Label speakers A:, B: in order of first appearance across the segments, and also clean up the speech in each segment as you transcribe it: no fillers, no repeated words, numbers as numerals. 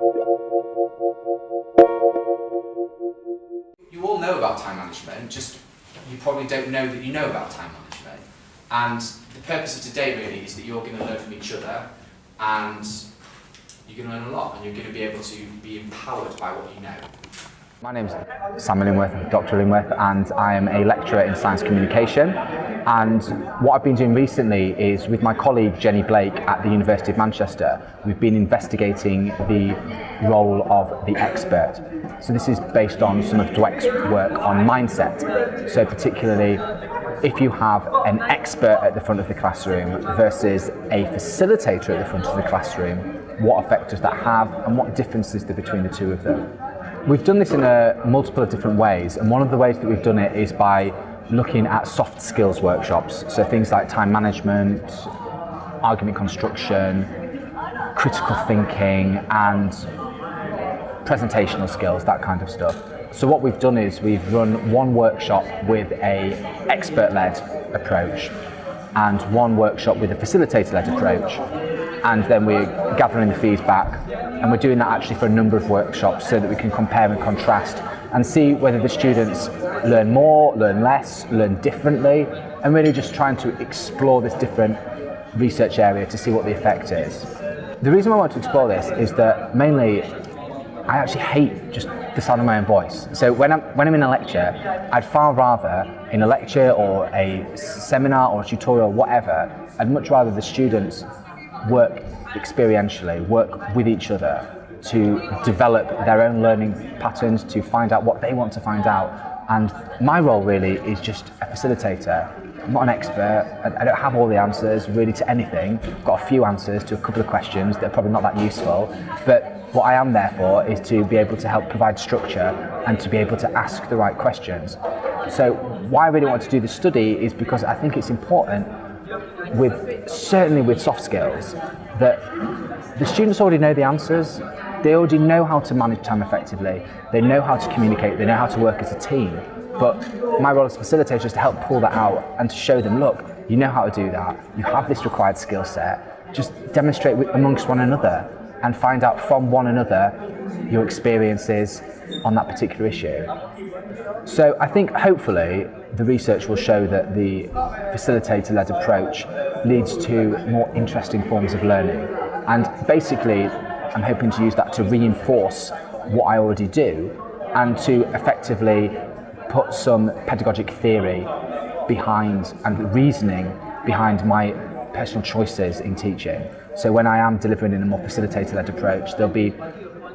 A: You all know about time management, just you probably don't know that you know about time management. And the purpose of today really is that you're going to learn from each other, and you're going to learn a lot, and you're going to be able to be empowered by what you know.
B: My name's Sam Illingworth, Dr. Illingworth, and I am a lecturer in science communication. And what I've been doing recently is, with my colleague Jenny Blake at the University of Manchester, we've been investigating the role of the expert. So this is based on some of Dweck's work on mindset. So particularly, if you have an expert at the front of the classroom versus a facilitator at the front of the classroom, what effect does that have, and what difference is there between the two of them? We've done this in multiple different ways, and one of the ways that we've done it is by looking at soft skills workshops, so things like time management, argument construction, critical thinking, and presentational skills, that kind of stuff. So what we've done is we've run one workshop with a expert-led approach and one workshop with a facilitator-led approach, and then we're gathering the feedback, and we're doing that actually for a number of workshops so that we can compare and contrast and see whether the students learn more, learn less, learn differently, and really just trying to explore this different research area to see what the effect is. The reason I want to explore this is that mainly I actually hate just the sound of my own voice. So when I'm in a lecture, I'd far rather, in a lecture or a seminar or a tutorial, whatever, I'd much rather the students work experientially, work with each other to develop their own learning patterns, to find out what they want to find out. And my role really is just a facilitator. I'm not an expert, I don't have all the answers really to anything. I've got a few answers to a couple of questions that are probably not that useful, but what I am there for is to be able to help provide structure and to be able to ask the right questions. So why I really want to do this study is because I think it's important, certainly with soft skills, that the students already know the answers. They already know how to manage time effectively. They know how to communicate. They know how to work as a team. But my role as a facilitator is to help pull that out and to show them, look, you know how to do that. You have this required skill set. Just demonstrate amongst one another and find out from one another your experiences on that particular issue. So I think hopefully the research will show that the facilitator-led approach leads to more interesting forms of learning. And basically, I'm hoping to use that to reinforce what I already do and to effectively put some pedagogic theory behind and reasoning behind my personal choices in teaching. So when I am delivering in a more facilitator-led approach, there'll be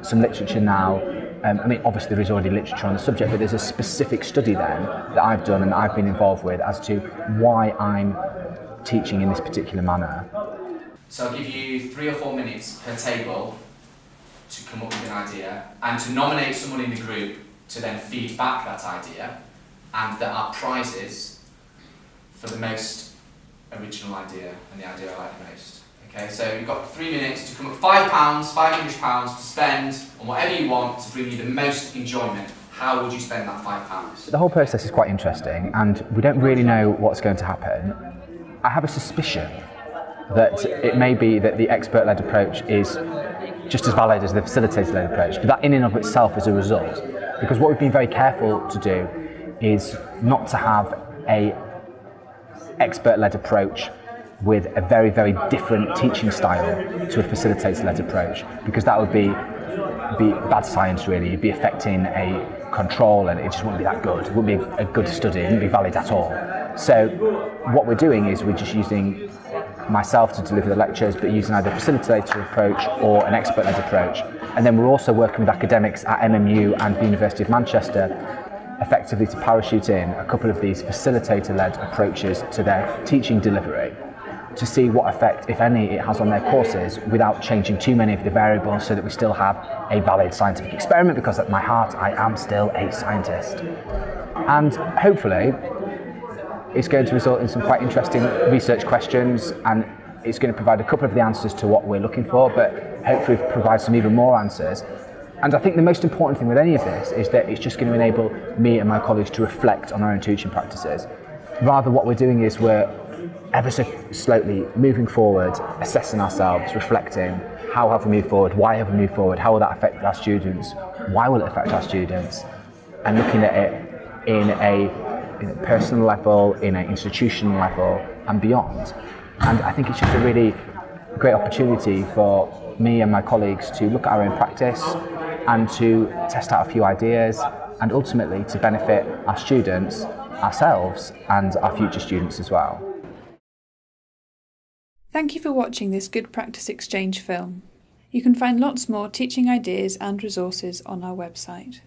B: some literature now. I mean, obviously there is already literature on the subject, but there's a specific study then that I've done and I've been involved with as to why I'm teaching in this particular manner.
A: So I'll give you 3 or 4 minutes per table to come up with an idea and to nominate someone in the group to then feed back that idea, and there are prizes for the most original idea and the idea I like the most. Okay, so you've got 3 minutes to come up with £5, £500 to spend on whatever you want to bring you the most enjoyment. How would you spend that £5?
B: The whole process is quite interesting, and we don't really know what's going to happen. I have a suspicion that it may be that the expert-led approach is just as valid as the facilitator-led approach, but that in and of itself is a result. Because what we've been very careful to do is not to have a expert-led approach with a very, very different teaching style to a facilitator-led approach, because that would be bad science really. It'd be affecting a control and it just wouldn't be that good. It wouldn't be a good study, it wouldn't be valid at all. So what we're doing is we're just using myself to deliver the lectures, but using either a facilitator approach or an expert-led approach. And then we're also working with academics at MMU and the University of Manchester effectively to parachute in a couple of these facilitator-led approaches to their teaching delivery to see what effect, if any, it has on their courses without changing too many of the variables, so that we still have a valid scientific experiment, because at my heart I am still a scientist. And hopefully it's going to result in some quite interesting research questions, and it's going to provide a couple of the answers to what we're looking for, but hopefully provide some even more answers. And I think the most important thing with any of this is that it's just going to enable me and my colleagues to reflect on our own teaching practices. Rather, what we're doing is we're ever so slowly moving forward, assessing ourselves, reflecting, how have we moved forward, why have we moved forward, how will that affect our students, why will it affect our students, and looking at it in a personal level, in an institutional level and beyond. And I think it's just a really great opportunity for me and my colleagues to look at our own practice and to test out a few ideas and ultimately to benefit our students, ourselves and our future students as well.
C: Thank you for watching this Good Practice Exchange film. You can find lots more teaching ideas and resources on our website.